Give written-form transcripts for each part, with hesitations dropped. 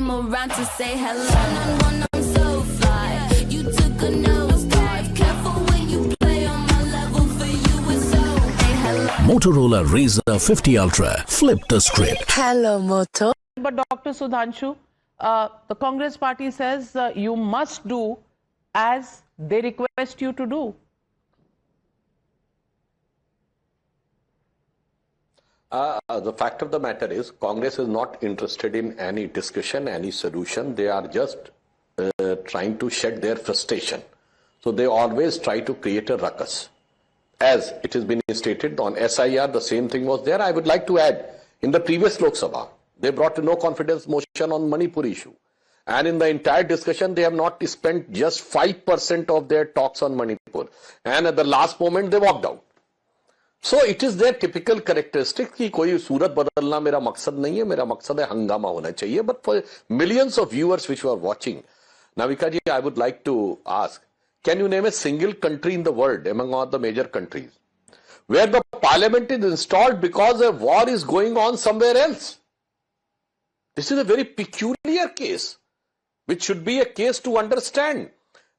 come around to say hello. One, I'm so fly. You took a nosedive. Careful when you play on my level. For you it's so. Hey, hello. Motorola Razr 50 Ultra. Flip the script. Hello, Moto. But Dr. Sudhanshu, the Congress party says you must do as they request you to do. The fact of the matter is, Congress is not interested in any discussion, any solution. They are just trying to shed their frustration. So they always try to create a ruckus. As it has been stated on SIR, the same thing was there. I would like to add, in the previous Lok Sabha, they brought a no confidence motion on Manipur issue. And in the entire discussion, they have not spent just 5% of their talks on Manipur. And at the last moment, they walked out. So it is their typical characteristic कि कोई सूरत बदलना मेरा मकसद नहीं है, मेरा मकसद है हंगामा होना चाहिए. But for millions of viewers which were watching, Navika ji, I would like to ask, can you name a single country in the world among all the major countries where the parliament is installed because a war is going on somewhere else? This is a very peculiar case, which should be a case to understand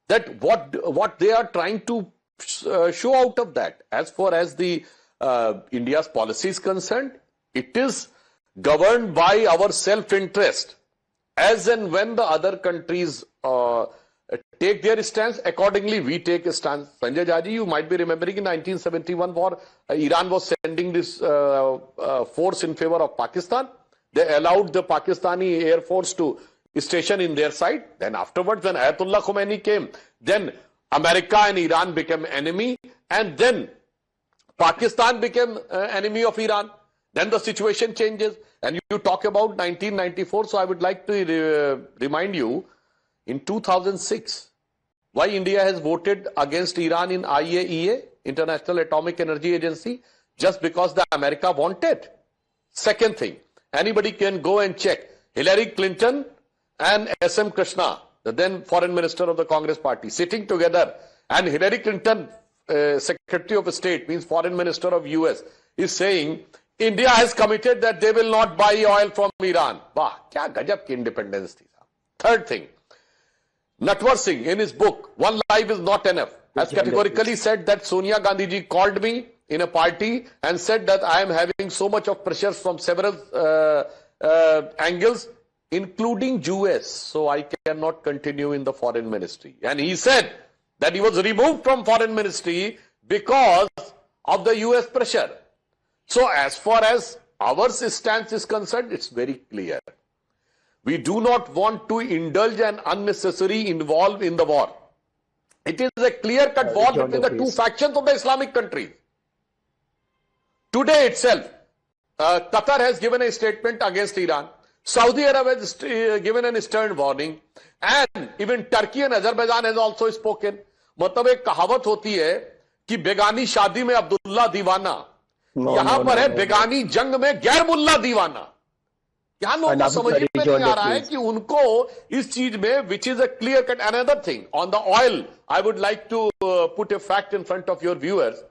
that what they are trying to show out of that. As far as the India's policy is concerned, it is governed by our self-interest. As and when the other countries take their stance, accordingly we take a stance. Sanjay Jaji, you might be remembering in 1971 war, Iran was sending this force in favor of Pakistan. They allowed the Pakistani Air Force to station in their side. Then afterwards, when Ayatollah Khomeini came, then America and Iran became enemy, and then Pakistan became enemy of Iran. Then the situation changes, and you talk about 1994. So I would like to remind you, in 2006, why India has voted against Iran in IAEA, International Atomic Energy Agency, just because the America wanted. Second thing, anybody can go and check. Hillary Clinton and S.M. Krishna, the then foreign minister of the Congress party, sitting together, and Hillary Clinton, Secretary of State, means foreign minister of US, is saying India has committed that they will not buy oil from Iran. Bah, kya gajab ki independence thi. Third thing, Natwar Singh in his book, One Life is Not Enough, has categorically said that Sonia Gandhi ji called me in a party and said that I am having so much of pressure from several angles, including US, so I cannot continue in the foreign ministry. And he said that he was removed from foreign ministry because of the US pressure. So as far as our stance is concerned, it's very clear. We do not want to indulge an unnecessary involved in the war. It is a clear-cut war between the two factions of the Islamic countries. Today itself, Qatar has given a statement against Iran. Saudi Arabia has given a stern warning, and even Turkey and Azerbaijan has also spoken. मतलब एक कहावत होती है कि बेगानी शादी में अब्दुल्ला दीवाना, यहां पर है बेगानी जंग में गैर मुल्ला दीवाना. यहां लोगों को समझ में नहीं आ रहा है कि उनको इस चीज में, which is a clear cut. Another thing on the oil, I would like to put a fact in front of your viewers.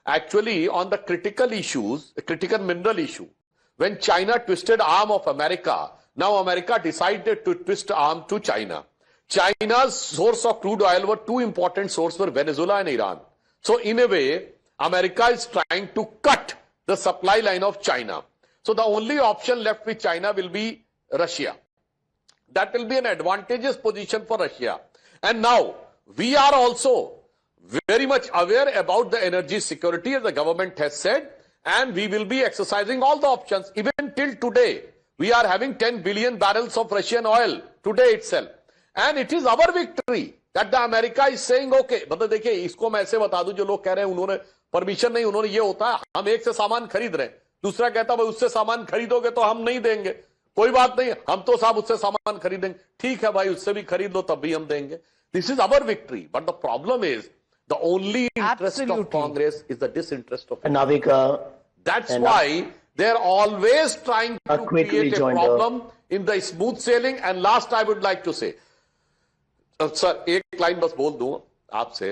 Actually, on the critical issues, the critical mineral issue, when China twisted arm of America, now America decided to twist arm to China. China's source of crude oil were two important sources for Venezuela and Iran. So in a way, America is trying to cut the supply line of China. So the only option left with China will be Russia. That will be an advantageous position for Russia. And now we are also very much aware about the energy security, as the government has said, and we will be exercising all the options. Even till today, we are having 10 billion barrels of Russian oil today itself. And it is our victory that the America is saying, okay, मतलब देखिए, इसको मैं ऐसे बता दूं, जो लोग कह रहे हैं उन्होंने परमिशन नहीं, उन्होंने ये होता है, हम एक से सामान खरीद रहे हैं, दूसरा कहता है भाई उससे सामान खरीदोगे तो हम नहीं देंगे, कोई बात नहीं, हम तो साहब उससे सामान खरीदेंगे, ठीक है भाई, उससे भी खरीद लो तब भी हम देंगे. This is our victory, but the problem is the only interest of Congress is the disinterest of Navika. That's why they're always trying to create a problem in the smooth sailing. And last I would like to say, sir एक line बस बोल दूं आपसे,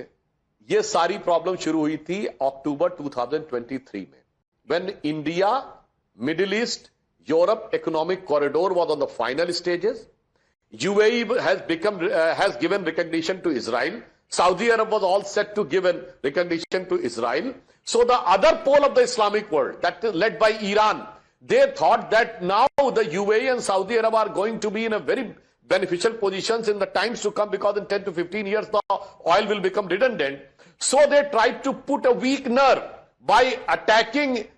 ये सारी problem शुरू हुई थी अक्टूबर 2023 में, when India, Middle East, Europe economic corridor was on the final stages, UAE has given recognition to Israel. Saudi Arab was all set to give recognition to Israel. So the other pole of the Islamic world, that is led by Iran, they thought that now the UAE and Saudi Arab are going to be in a very beneficial positions in the times to come, because in 10 to 15 years the oil will become redundant. So they tried to put a weak nerve by attacking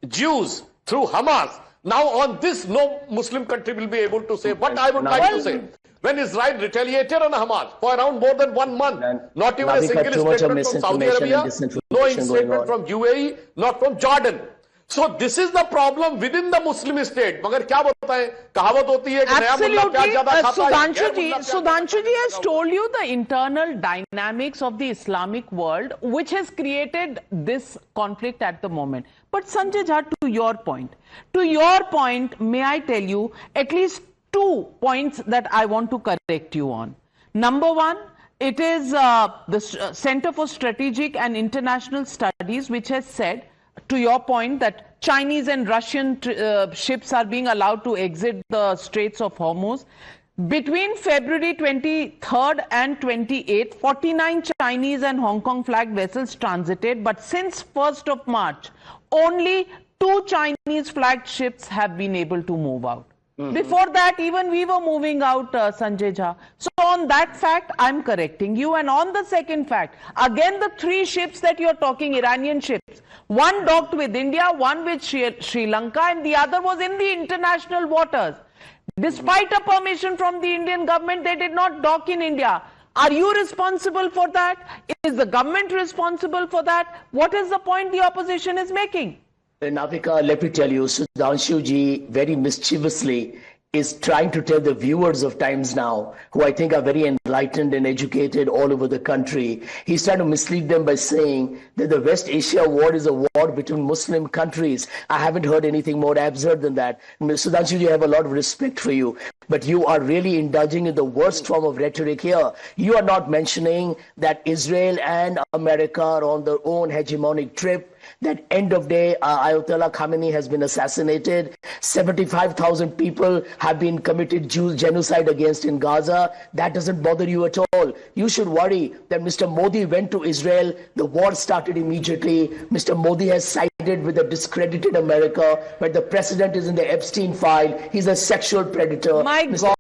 Jews through Hamas. Now on this, no Muslim country will be able to say. But I would like to say, when Israel retaliated on Hamas for around more than 1 month, not even a single statement from Saudi Arabia, no statement from UAE, not from Jordan. So this is the problem within the Muslim state. मगर क्या बोलता है? कहावत होती है कि नया मुल्ला प्याज ज़्यादा खाता है. Sudhanshu ji has told you the internal dynamics of the Islamic world, which has created this conflict at the moment. But Sanjay Jha, to your point, may I tell you at least 2 points that I want to correct you on. Number one, it is the Center for Strategic and International Studies, which has said, to your point, that Chinese and Russian ships are being allowed to exit the Straits of Hormuz. Between February 23rd and 28th, 49 Chinese and Hong Kong flag vessels transited, but since 1st of March, only 2 Chinese flagged ships have been able to move out. Before that, even we were moving out, Sanjay Jha. So on that fact, I'm correcting you. And on the second fact, again, the 3 ships that you're talking, Iranian ships, one docked with India, one with Sri Lanka, and the other was in the international waters. Despite a permission from the Indian government, they did not dock in India. Are you responsible for that? Is the government responsible for that? What is the point the opposition is making? Navika, let me tell you, Sudhanshu ji very mischievously is trying to tell the viewers of Times Now, who I think are very enlightened and educated all over the country, he's trying to mislead them by saying that the West Asia war is a war between Muslim countries. I haven't heard anything more absurd than that. Sudhanshu ji, I have a lot of respect for you, but you are really indulging in the worst form of rhetoric here. You are not mentioning that Israel and America are on their own hegemonic trip. That end of day, Ayatollah Khamenei has been assassinated. 75,000 people have been committed genocide against in Gaza. That doesn't bother you at all. You should worry that Mr. Modi went to Israel. The war started immediately. Mr. Modi has sided with a discredited America, but the president is in the Epstein file. He's a sexual predator. My God.